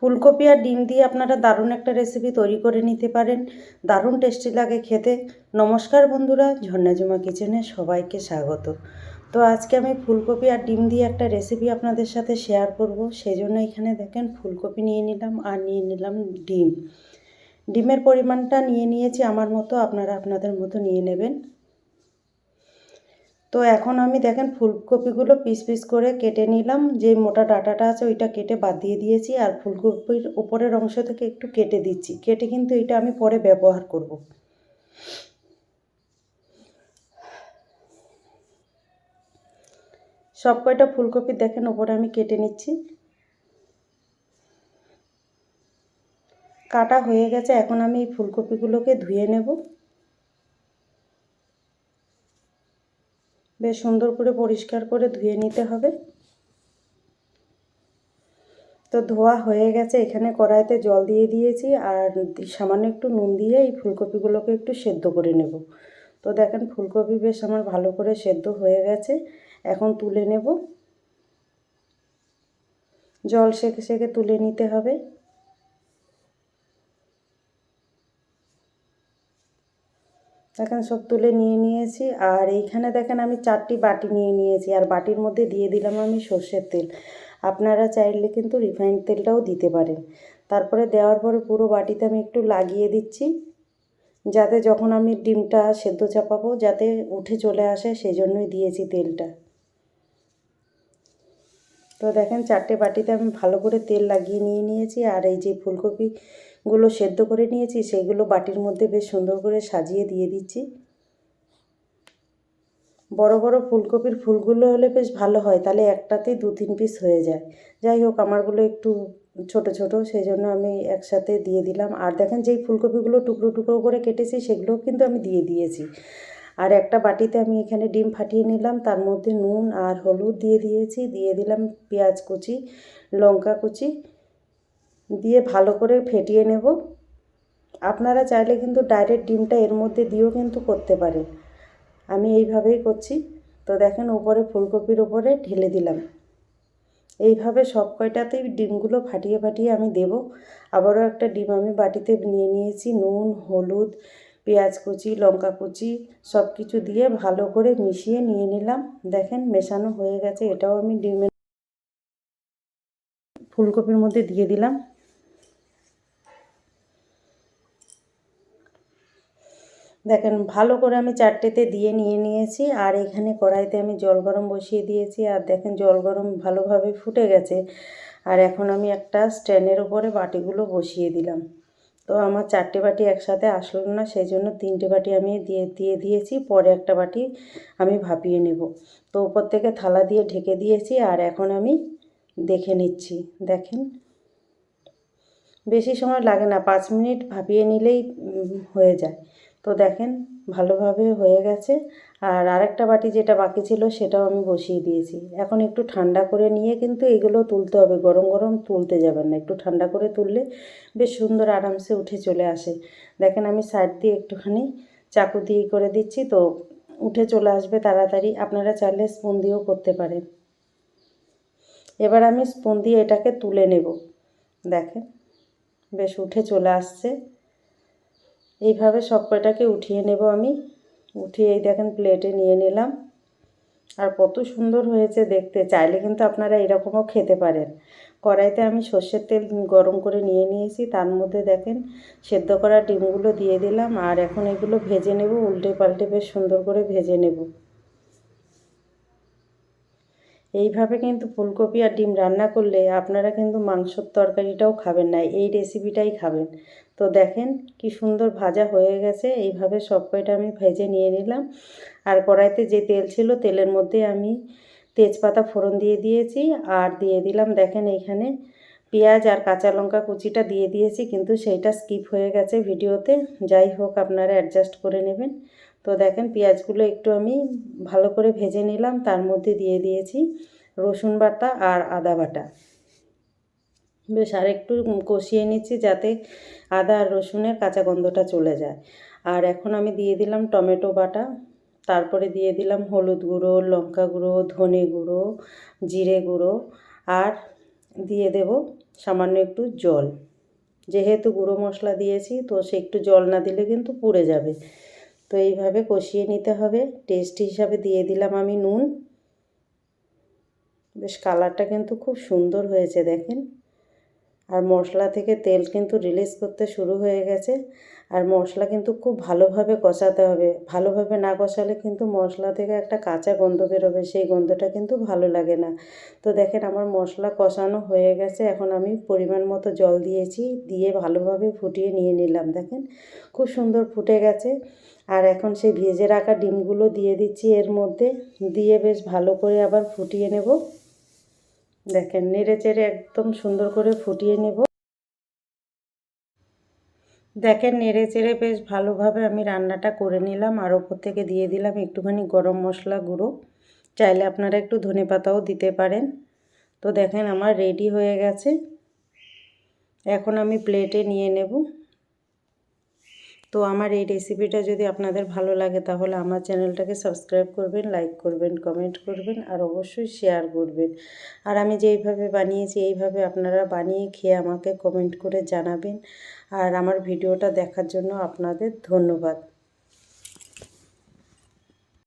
ফুলকপি আর ডিম দিয়ে আপনারা দারুণ একটা রেসিপি তৈরি করে নিতে পারেন, দারুণ টেস্টি লাগে খেতে। নমস্কার বন্ধুরা, ঝর্ণাঝুমা কিচেনে সবাইকে স্বাগত। তো আজকে আমি ফুলকপি আর ডিম দিয়ে একটা রেসিপি আপনাদের সাথে শেয়ার করব। সেই জন্য এখানে দেখেন ফুলকপি নিয়ে নিলাম আর নিয়ে নিলাম ডিম। ডিমের পরিমাণটা নিয়ে নিয়েছি আমার মতো, আপনারা আপনাদের মতো নিয়ে নেবেন। তো এখন আমি দেখেন ফুলকপিগুলো পিস পিস করে কেটে নিলাম, যে মোটা ডাঁটাটা আছে ওইটা কেটে বাদ দিয়ে দিয়েছি, আর ফুলকপির উপরের অংশ থেকে একটু কেটে দিচ্ছি। কেটে কিন্তু এটা আমি পরে ব্যবহার করব। সব কয়টা ফুলকপি দেখেন উপরে আমি কেটে নিচ্ছি। কাটা হয়ে গেছে, এখন আমি এই ফুলকপিগুলোকে ধুয়ে নেব। বেশ সুন্দর করে পরিষ্কার করে ধুয়ে নিতে হবে। তো ধোয়া হয়ে গেছে, এখানে কড়াইতে জল দিয়ে দিয়েছি আর সামান্য একটু নুন দিয়ে এই ফুলকপিগুলোকে একটু সেদ্ধ করে নেব। তো দেখেন ফুলকপি বেশ আমার ভালো করে সেদ্ধ হয়ে গেছে, এখন তুলে নেব। জল সেকে সেকে তুলে নিতে হবে। দেখেন সব তুলে নিয়ে নিয়েছি, আর এইখানে দেখেন আমি 4টি বাটি নিয়ে নিয়েছি, আর বাটির মধ্যে দিয়ে দিলাম আমি সর্ষের তেল। আপনারা চাইলে কিন্তু রিফাইন্ড তেলটাও দিতে পারেন। তারপরে দেওয়ার পরে পুরো বাটিতে আমি একটু লাগিয়ে দিচ্ছি, যাতে যখন আমি ডিমটা সেদ্ধ চাপাবো যাতে উঠে চলে আসে, সেই জন্যই দিয়েছি তেলটা। তো দেখেন 4টে বাটিতে আমি ভালো করে তেল লাগিয়ে নিয়ে নিয়েছি, আর এই যে ফুলকপিগুলো সেদ্ধ করে নিয়েছি সেইগুলো বাটির মধ্যে বেশ সুন্দর করে সাজিয়ে দিয়ে দিচ্ছি। বড় বড় ফুলকপির ফুলগুলো হলে বেশ ভালো হয়, তাহলে একটাতেই 2-3 পিস হয়ে যায়। যাই হোক আমারগুলো একটু ছোট ছোট, সেই জন্য আমি একসাথে দিয়ে দিলাম। আর দেখেন যেই ফুলকপিগুলো টুকরো টুকরো করে কেটেছি সেগুলোও কিন্তু আমি দিয়ে দিয়েছি। আর একটা বাটিতে আমি এখানে ডিম ফাটিয়ে নিলাম, তার মধ্যে নুন আর হলুদ দিয়ে দিয়েছি, দিয়ে দিলাম পেঁয়াজ কুচি, লঙ্কা কুচি দিয়ে ভালো করে ফেটিয়ে নেব। আপনারা চাইলে কিন্তু ডাইরেক্ট ডিমটা এর মধ্যে দিয়েও কিন্তু করতে পারেন, আমি এইভাবেই করছি। তো দেখেন উপরে ফুলকপির উপরে ঢেলে দিলাম। এইভাবে সব কয়টাতেই ডিমগুলো ফাটিয়ে ফাটিয়ে আমি দেব। আবারও একটা ডিম আমি বাটিতে নিয়ে নিয়েছি, নুন হলুদ পেঁয়াজ কুচি লঙ্কা কুচি সব কিছু দিয়ে ভালো করে মিশিয়ে নিয়ে নিলাম। দেখেন মেশানো হয়ে গেছে, এটাও আমি ডিমের ফুলকপির মধ্যে দিয়ে দিলাম। দেখেন ভালো করে আমি 4টেতে দিয়ে নিয়ে নিয়েছি, আর এখানে কড়াইতে আমি জল গরম বসিয়ে দিয়েছি, আর দেখেন জল গরম ভালোভাবে ফুটে গেছে। আর এখন আমি একটা স্ট্যান্ডের উপরে বাটিগুলো বসিয়ে দিলাম। তো আমার 4টে বাটি একসাথে আসলো না, সেই জন্য 3টে বাটি আমি দিয়ে দিয়েছি, পরে একটা বাটি আমি ভাপিয়ে নেব। তো উপর থেকে থালা দিয়ে ঢেকে দিয়েছি, আর এখন আমি দেখে নিচ্ছি। দেখেন বেশি সময় লাগে না, 5 মিনিট ভাপিয়ে নিলেই হয়ে যায়। তো দেখেন ভালোভাবে হয়ে গেছে। আর আরেকটা বাটি যেটা বাকি ছিল সেটাও আমি বসিয়ে দিয়েছি। এখন একটু ঠান্ডা করে নিয়ে কিন্তু এগুলো তুলতে হবে, গরম গরম তুলতে যাবেন না, একটু ঠান্ডা করে তুললে বেশ সুন্দর আরামসে উঠে চলে আসে। দেখেন আমি সাইড দিয়ে একটুখানি চাকু দিয়ে করে দিচ্ছি, তো উঠে চলে আসবে তাড়াতাড়ি। আপনারা চাইলে স্পুন দিয়েও করতে পারেন। এবার আমি স্পুন দিয়ে এটাকে তুলে নেব। দেখেন বেশ উঠে চলে আসছে। এইভাবে সব কয়টাকে উঠিয়ে নেব আমি। উঠিয়ে এই দেখেন প্লেটে নিয়ে নিলাম। আর কত সুন্দর হয়েছে দেখতে, চাইলে কিন্তু আপনারা এরকমও খেতে পারেন। কড়াইতে আমি সর্ষের তেল গরম করে নিয়ে নিয়েছি, তার মধ্যে দেখেন সেদ্ধ করা ডিমগুলো দিয়ে দিলাম, আর এখন এগুলো ভেজে নেব, উল্টে পাল্টে বেশ সুন্দর করে ভেজে নেব। এইভাবে কিন্তু ফুলকপি আর ডিম রান্না করলে আপনারা কিন্তু মাংসর তরকারিটাও খাবেন না, এই রেসিপিটাই খাবেন। তো দেখেন কি সুন্দর ভাজা হয়ে গেছে। এইভাবে সব কয়টা আমি ভেজে নিয়ে নিলাম। আর কড়াইতে যে তেল ছিল তেলের মধ্যে আমি তেজপাতা ফোড়ন দিয়ে দিয়েছি, আর দিয়ে দিলাম দেখেন এইখানে পেঁয়াজ আর কাঁচা লঙ্কা কুচিটা দিয়ে দিয়েছি, কিন্তু সেইটা স্কিপ হয়ে গেছে ভিডিওতে। যাই হোক আপনারা অ্যাডজাস্ট করে নেবেন। তো দেখেন পেঁয়াজগুলো একটু আমি ভালো করে ভেজে নিলাম, তার মধ্যে দিয়ে দিয়েছি রসুন বাটা আর আদা বাটা। বেশ আর একটু কষিয়ে নিচ্ছি যাতে আদা আর রসুনের কাঁচা গন্ধটা চলে যায়। আর এখন আমি দিয়ে দিলাম টমেটো বাটা, তারপরে দিয়ে দিলাম হলুদ গুঁড়ো লঙ্কা গুঁড়ো ধনে গুঁড়ো জিরে গুঁড়ো, আর দিয়ে দেব সামান্য একটু জল, যেহেতু গুঁড়ো মশলা দিয়েছি তো সে একটু জল না দিলে কিন্তু পুড়ে যাবে। তো এইভাবে কষিয়ে নিতে হবে। টেস্ট হিসাবে দিয়ে দিলাম আমি নুন। বেশ কালারটা কিন্তু খুব সুন্দর হয়েছে দেখেন। আর মশলা থেকে তেল কিন্তু রিলিজ করতে শুরু হয়ে গেছে। আর মশলা কিন্তু খুব ভালোভাবে কষাতে হবে, ভালোভাবে না কষালে কিন্তু মশলা থেকে একটা কাঁচা গন্ধ বেরোবে, সেই গন্ধটা কিন্তু ভালো লাগে না। তো দেখেন আমার মশলা কষানো হয়ে গেছে, এখন আমি পরিমাণ মতো জল দিয়েছি, দিয়ে ভালোভাবে ফুটিয়ে নিয়ে নিলাম। দেখেন খুব সুন্দর ফুটে গেছে। আর এখন সেই ভেজে রাখা ডিমগুলো দিয়ে দিচ্ছি এর মধ্যে, দিয়ে বেশ ভালো করে আবার ফুটিয়ে নেব। দেখেন নেড়ে চেড়ে একদম সুন্দর করে ফুটিয়ে নেব। দেখেন নেড়ে চেড়ে বেশ ভালোভাবে আমি রান্নাটা করে নিলাম। আর ওপর থেকে দিয়ে দিলাম একটুখানি গরম মশলা গুঁড়ো, চাইলে আপনারা একটু ধনেপাতাও দিতে পারেন। তো দেখেন আমার রেডি হয়ে গেছে, এখন আমি প্লেটে নিয়ে নেব। তো আমার এই রেসিপিটা যদি আপনাদের ভালো লাগে তাহলে আমার চ্যানেলটাকে সাবস্ক্রাইব করবেন, লাইক করবেন, কমেন্ট করবেন আর অবশ্যই শেয়ার করবেন। আর আমি যেইভাবে বানিয়েছি এইভাবে আপনারা বানিয়ে খেয়ে আমাকে কমেন্ট করে জানাবেন। আর আমার ভিডিওটা দেখার জন্য আপনাদের ধন্যবাদ।